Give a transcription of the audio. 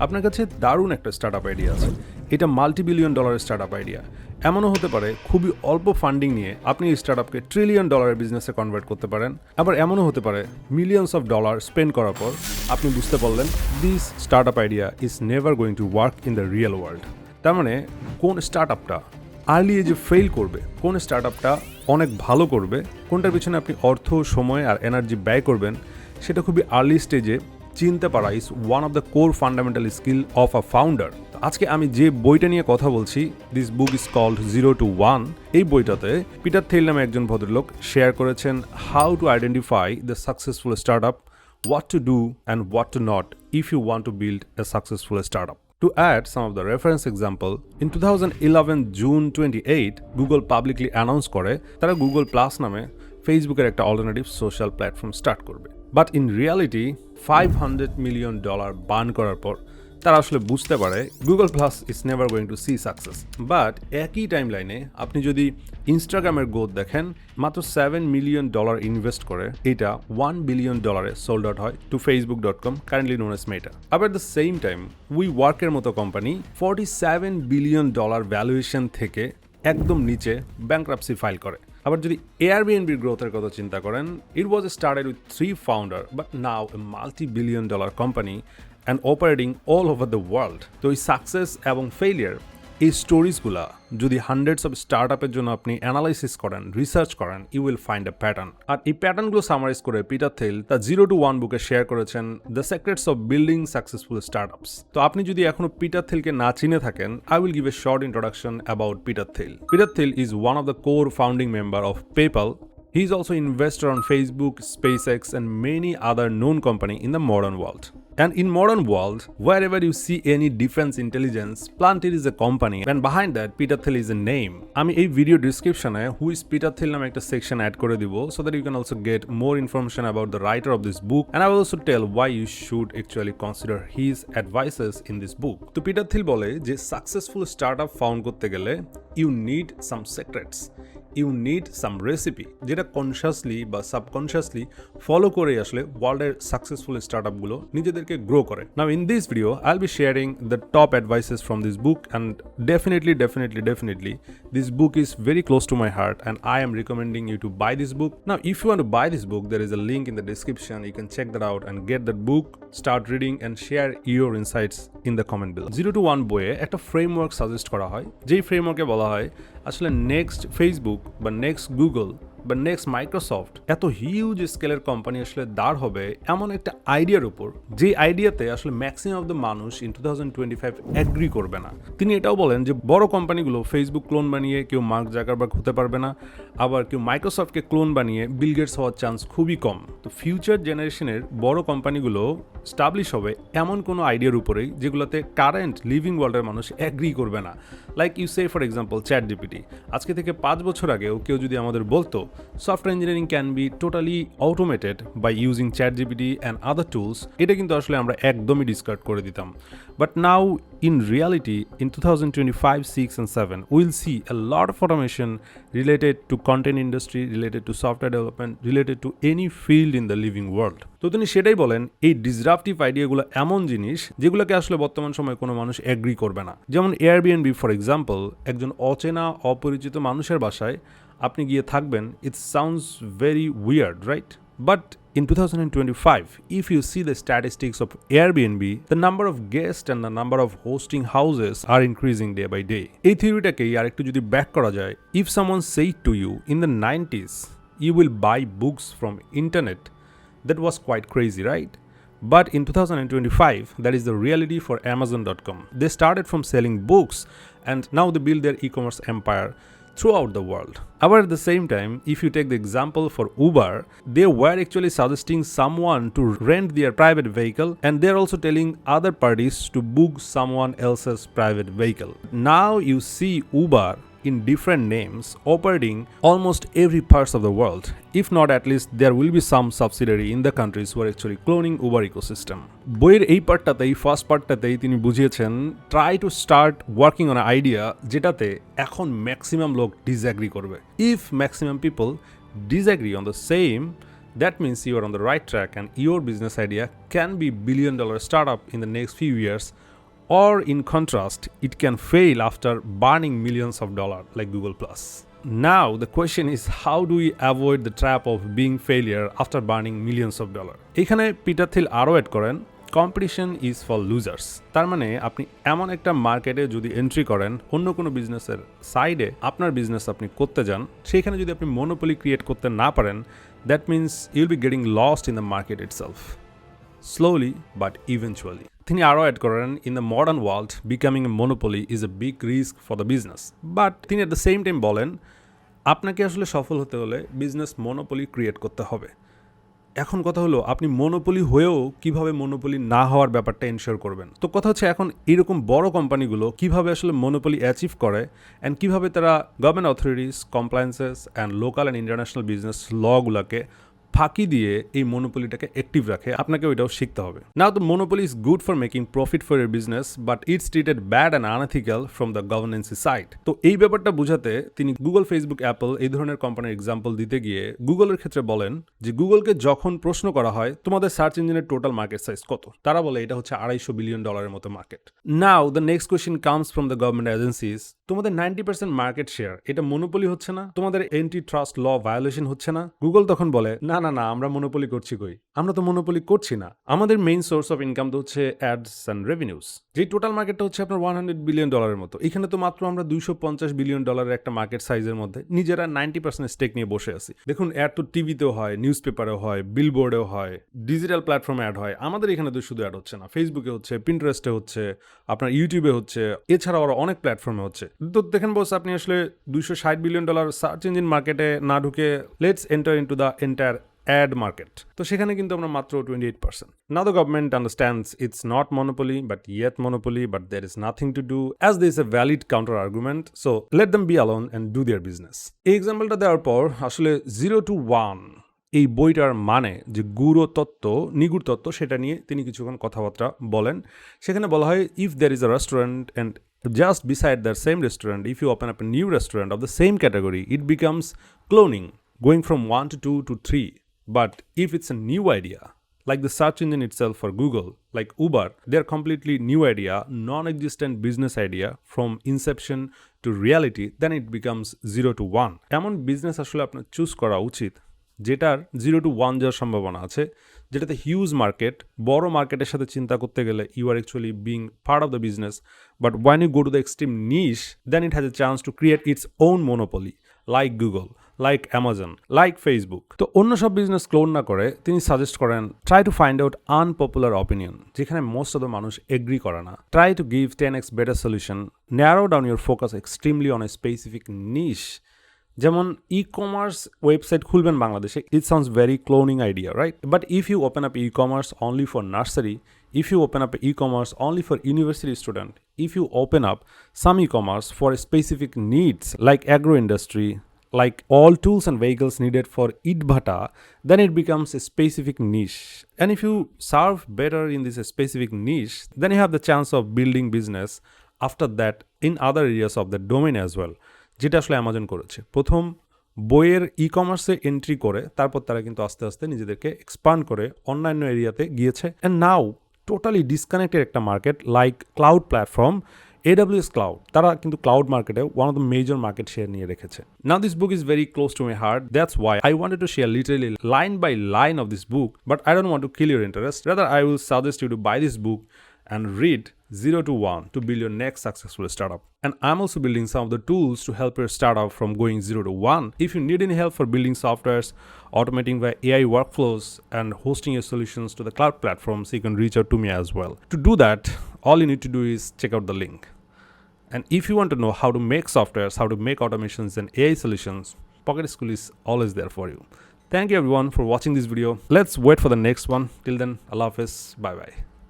আপনার কাছে দারুণ একটা স্টার্টআপ আইডিয়া আছে, এটা মাল্টি-বিলিয়ন ডলারের স্টার্টআপ আইডিয়া। এমনও হতে পারে খুবই অল্প ফান্ডিং নিয়ে আপনি এই স্টার্টআপকে ট্রিলিয়ন ডলারের বিজনেসে কনভার্ট করতে পারেন। আবার এমনও হতে পারে মিলিয়নস অফ ডলার স্পেন্ড করার পর আপনি বুঝতে পারলেন this startup idea is never going to work in the real world. তার মানে কোন স্টার্টআপটা আর্লি এজে ফেল করবে, কোন স্টার্টআপটা অনেক ভালো করবে, কোনটার পিছনে আপনি অর্থ, সময় আর এনার্জি ব্যয় করবেন, সেটা খুবই আর্লি স্টেজে চিনতে পারা is one of the core fundamental skill of a founder. আজকে আমি যে বইটা নিয়ে কথা বলছি, this book is called 0 to 1। এই বইটাতে পিটার থেইল নামে একজন ভদ্রলোক শেয়ার করেছেন how to identify the successful startup, what to do and what to not if you want to build a successful startup. To add some of the reference example, in 2011 June 28, Google publicly announced করে তারা Google Plus নামে ফেসবুকের একটা alternative social platform start করবে। But in reality $500 million burn করার পর তারা আসলে বুঝতে পারে Google plus is never going to see success. But একই টাইম লাইনে আপনি যদি ইনস্টাগ্রামের গ্রোথ দেখেন, মাত্র $7 million ইনভেস্ট করে এটা $1 billion সোল্ড আউট হয় to facebook.com, currently known as Meta. আবার দ্য সেম টাইম উই ওয়ার্কের মতো কোম্পানি $47 billion ভ্যালুয়েশন থেকে একদম নিচে ব্যাংক্রাপসি ফাইল করে। আবার যদি এয়ারবিএনবির গ্রোথের কথা চিন্তা করেন, it was started with 3 founder but now a multibillion dollar company and operating all over the world. তো এই সাকসেস এবং ফেইলিয়ার, এই স্টোরিজগুলা যদি হান্ড্রেডস অফ স্টার্টআপের জন্য আপনি অ্যানালাইসিস করেন, রিসার্চ করেন, you will find a pattern. আর এই প্যাটার্নগুলো সামারাইজ করে পিটার থেইল তার 0 to 1 বুকে শেয়ার করেছেন the secrets of building successful startups. তো আপনি যদি এখনো পিটার থেইলকে না চিনে থাকেন, I will give a short introduction about Peter Thiel. Peter Thiel is one of the core founding member of PayPal. He is also an investor on Facebook, SpaceX, and many other known companies in the modern world. And in modern world, wherever you see any defense intelligence, Palantir is a company, and behind that, Peter Thiel is a name. আমি এই video ডিসক্রিপশনে who is Peter Thiel নামে একটা section add করে দিব, so that you can also get more information about the writer of this book, and I will also tell why you should actually consider his advices in this book. তো Peter Thiel বলে যে successful startup found করতে গেলে you need some secrets. You need some recipe যেটা consciously বা subconsciously follow করে আসলে ওয়ার্ল্ডের সাকসেসফুল স্টার্টআপগুলো নিজেদেরকে গ্রো করে। নাও in this video I'll be sharing the top advices from this book, and definitely this book is very close to my heart and I am recommending you to buy this book. Now if you want to buy this book, there is a link in the description. You can check that out and get that book, start reading and share your insights in the comment below. 0 to 1 বইয়ে একটা framework suggest করা হয়, যেই ফ্রেমওয়ার্কে বলা হয় আসলে next Facebook বা next Google বা নেক্সট মাইক্রোসফট এত হিউজ স্কেলের কোম্পানি আসলে দাঁড় হবে এমন একটা আইডিয়ার উপর, যে আইডিয়াতে আসলে ম্যাক্সিমাম অফ দ্য মানুষ ইন 2025 অ্যাগ্রি করবে না। তিনি এটাও বলেন যে বড় কোম্পানিগুলো ফেসবুক ক্লোন বানিয়ে কেউ মার্ক জাকারবার্গ হতে পারবে না, আবার কেউ মাইক্রোসফটকে ক্লোন বানিয়ে বিল গেটস হওয়ার চান্স খুবই কম। তো ফিউচার জেনারেশনের বড় কোম্পানিগুলো স্টাবলিশ হবে এমন কোনো আইডিয়ার উপরেই যেগুলোতে কারেন্ট লিভিং ওয়ার্ল্ডের মানুষ অ্যাগ্রি করবে না। Like you say for example ChatGPT. আজকে থেকে 5 বছর আগেও কেউ যদি আমাদের বলতো software engineering can be totally automated by using ChatGPT and other tools, এটা কিন্তু আসলে আমরা একদমই ডিসকার্ড করে দিতাম। But now in reality, in 2025, 6 and 7, we'll see a lot of automation related to content industry, related to software development, related to any field in the living world. তো তিনি সেটাই বলেন, এই ডিসরাপটিভ আইডিয়াগুলো এমন জিনিস যেগুলোকে আসলে বর্তমান সময়ে কোনো মানুষ এগ্রি করবে না। যেমন এয়ারবিএনবি ফর এক্সাম্পল, একজন অচেনা অপরিচিত মানুষের বাসায় আপনি গিয়ে থাকবেন, it sounds very weird, right? But in 2025, if you see the statistics of Airbnb, the number of guests and the number of hosting houses are increasing day by day. এই থিওরিটাকেই আরেকটু যদি ব্যাক করা যায়, if someone said to you in the 90s, you will buy books from internet, that was quite crazy, right? But in 2025, that is the reality for Amazon.com. They started from selling books and now they build their e-commerce empire throughout the world. However, at the same time, if you take the example for Uber, they were actually suggesting someone to rent their private vehicle, and they're also telling other parties to book someone else's private vehicle. Now you see Uber in different names operating almost every parts of the world. If not, at least there will be some subsidiary in the countries who are actually cloning Uber ecosystem. বইয়ের এই পার্টটাতেই, first পার্টটাতেই তিনি বুঝিয়েছেন try to start working on idea যেটাতে এখন maximum লোক disagree করবে। If maximum people disagree on the same, that means you are on the right track and your business idea can be billion-dollar startup in the next few years, or in contrast, it can fail after burning millions of dollars like Google+. Now the question is, how do we avoid the trap of being failure after burning millions of dollars? এখানে Peter Thiel আরও add করেন, competition is for losers. তার মানে আপনি এমন একটা মার্কেটে যদি এন্ট্রি করেন, অন্য কোনো বিজনেসের সাইডে আপনার বিজনেস আপনি করতে যান, সেখানে যদি আপনি মনোপলি ক্রিয়েট করতে না পারেন, that means you'll be getting lost in the market itself, slowly but eventually. তিনি আরও অ্যাড করেন, in the modern world becoming A monopoly is a big risk for the business, but তিনি at the same time বলেন আপনাকে আসলে সফল হতে হলে বিজনেস মনোপলি ক্রিয়েট করতে হবে। এখন কথা হলো, আপনি মনোপলি হয়েও কিভাবে মনোপলি না হওয়ার ব্যাপারটা এনশিওর করবেন। তো কথা হচ্ছে, এখন এরকম বড় কোম্পানিগুলো কিভাবে আসলে মনোপলি অ্যাচিভ করে অ্যান্ড কিভাবে তারা government authorities, compliances and local and international business লগুলোকে ফাঁকি দিয়ে এই মনোপলিটাকে অ্যাক্টিভ রাখে, আপনাকে ওইটাও শিখতে হবে। Now the monopoly is good for making profit for your business, but it's treated bad and unethical from the governance side. তো এই ব্যাপারটা বোঝাতে তিনি গুগল, ফেসবুক, অ্যাপল এই ধরনের কোম্পানির এক্সাম্পল দিতে গিয়ে গুগলের ক্ষেত্রে বলেন যে গুগলকে যখন প্রশ্ন করা হয় তোমাদের সার্চ ইঞ্জিনের টোটাল মার্কেট সাইজ কত, তারা বলে এটা হচ্ছে $250 বিলিয়ন মতো market. Now the next question comes from the government agencies, তোমাদের 90% মার্কেট শেয়ার, এটা মনোপলি হচ্ছে না? তোমাদের এন্টি ট্রাস্ট ল ভায়োলেশন হচ্ছে না? গুগল তখন বলে না না না, আমরা মনোপলি করছি কই, আমরা তো মনোপলি করছি না, আমাদের মেইন সোর্স অফ ইনকাম তো হচ্ছে অ্যাডস অ্যান্ড রেভিনিউস। যে টোটাল মার্কেটটা হচ্ছে আপনার $100 বিলিয়ন মতো, এখানে তো মাত্র আমরা $250 বিলিয়ন একটা মার্কেট সাইজের মধ্যে নিজেরা 90% স্টেক নিয়ে বসে আছি। দেখুন, অ্যাড তো টিভিতেও হয়, নিউজ পেপারেও হয়, বিলবোর্ডেও হয়, ডিজিটাল প্ল্যাটফর্মে অ্যাড হয়। আমাদের এখানে তো শুধু অ্যাড হচ্ছে না, ফেসবুকে হচ্ছে, পিন্টারেস্টে হচ্ছে, আপনার ইউটিউবে হচ্ছে, এছাড়াও আরও অনেক প্ল্যাটফর্মে হচ্ছে। তো দেখেন বস, আপনি আসলে $260 বিলিয়ন সার্চ ইঞ্জিন মার্কেটে না ঢুকে let's enter into the entire ad market, তো সেখানে কিন্তু আমরা মাত্র 28%। Now the government understands it's not monopoly but yet monopoly, but there is nothing to do as there is a valid counter argument, so let them be alone and do their business। এই এক্সাম্পলটা দেওয়ার পর আসলে 0 to 1 এই বইটার মানে যে গুড়ো তত্ত্ব, নিগুড় তত্ত্ব, সেটা নিয়ে তিনি কিছুক্ষণ কথাবার্তা বলেন। সেখানে বলা হয়, if there is a restaurant and just beside that same restaurant if you open up a new restaurant of the same category, it becomes cloning, going from 1 to 2 to 3. But if it's a new idea, like the search engine itself for Google, like Uber, they're completely new idea, non-existent business idea from inception to reality, then it becomes 0 to 1. এমন business আসলে আপনার choose করা উচিত যেটার 0 to 1 যাওয়ার সম্ভাবনা আছে, যেটাতে হিউজ মার্কেট, বড় মার্কেটের সাথে চিন্তা করতে গেলে you are actually being part of the business, but once you go to the extreme niche, then it has a chance to create its own monopoly, like Google, like Amazon, like Facebook. তো অন্য সব business clone না করে তিনি suggest করেন, try to find out unpopular opinion, যেখানে most of the মানুষ agree করে না। Try to give 10x better solution, narrow down your focus extremely on a specific niche. যেমন ই-কমার্স ওয়েবসাইট খুলবেন বাংলাদেশে, it sounds very cloning idea, right? But if you open up ecommerce only for nursery, if you open up e-commerce only for university student, if you open up some e-commerce for specific needs like agro industry, like all tools and vehicles needed for Idbhata, then it becomes a specific niche. And if you serve better in this specific niche, then you have the chance of building business after that in other areas of the domain as well. যেটা আসলে Amazon করেছে, প্রথম বইয়ের ই-কমার্সে entry করে তারপর তারা কিন্তু আস্তে আস্তে নিজেদেরকে এক্সপান্ড করে অন্যান্য এরিয়াতে গিয়েছে। অ্যান্ড নাও টোটালি ডিসকানেক্টেড একটা market like cloud platform AWS cloud, তারা কিন্তু ক্লাউড মার্কেটে one of the major market share নিয়ে রেখেছে। Now this book is very close to my heart, that's why I wanted to share literally line by line of this book, but I don't want to kill your interest, rather I will suggest you to buy this book and read 0 to 1 to build your next successful startup. And I'm also building some of the tools to help your startup from going 0 to 1. If you need any help for building softwares, automating via AI workflows, and hosting your solutions to the cloud platforms, you can reach out to me as well. To do that, all you need to do is check out the link. And if you want to know how to make softwares, how to make automations and AI solutions, Pocket School is always there for you. Thank you everyone for watching this video. Let's wait for the next one. Till then, Allah Hafiz. Bye bye.